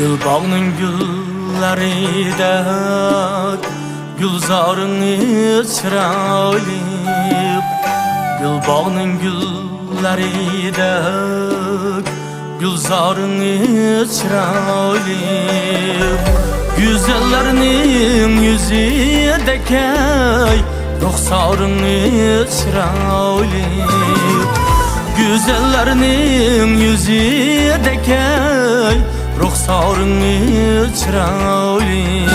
Gülbağının gülleride Gülzarın çıraylı Gülbağının gülleride Gülzarın çıraylı Güzellerinin yüzündeki Ruhsarın çıraylı Güzellerinin yüzündeki Ruhsarın çıraylı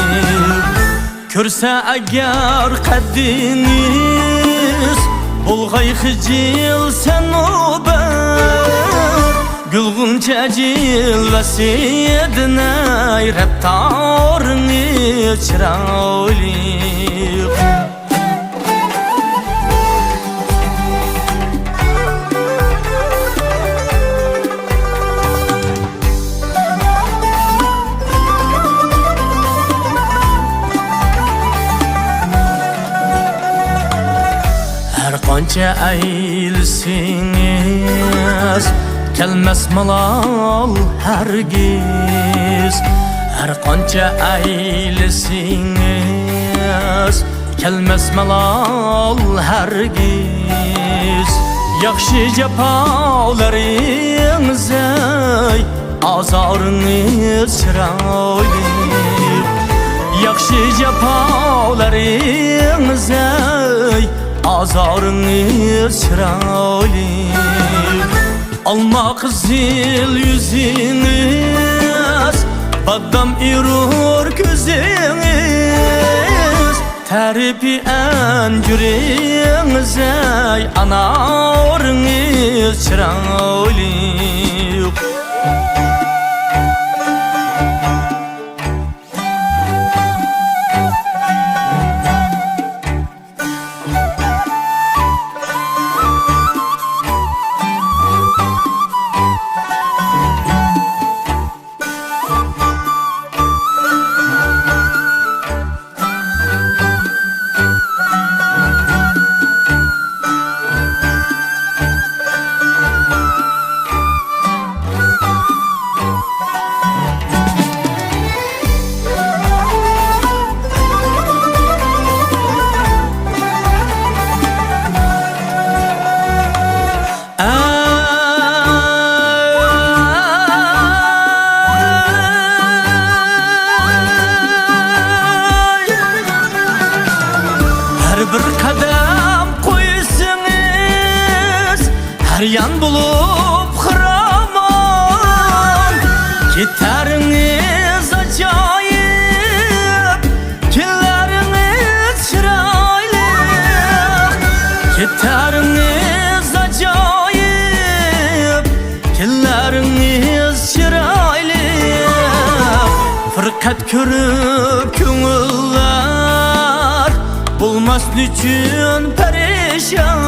Körse eğer kaddiniz Bulgay hicil sen o ber Gülgün cil ve sidine Reptarın çıraylı Qancha ayilsiniz kelmas malol hargiz Har qancha ayilsiniz kelmas malol hargiz Yaxshi jafolaringiz azoringiz chiroyli Yaxshi jafolaringiz azarınız çıraylı Alma kızıl yüzünüz Badam irur gözünüz Tarifi encürünüz Anarınız çıraylı Bir kadam qo'ysangiz har yan bo'lib xiraman Ketaringiz ajoyib kunlaringiz chiroyli Ketaringiz ajoyib kunlaringiz chiroyli Fırqat ko'rib ko'ngillar Bulmas üçün perişan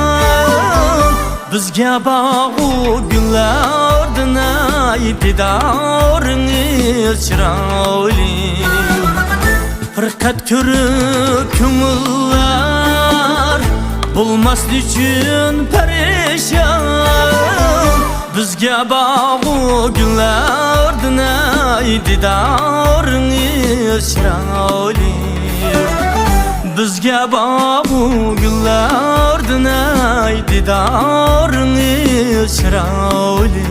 Bizga bağu günlerden ay didarınız chiroyli Fırqat ko'rib ko'ngillar Bulmas üçün perişan Bizga bağu günlerden ay didarınız chiroyli Bizga bağu gullardan ay didarınız chiroyli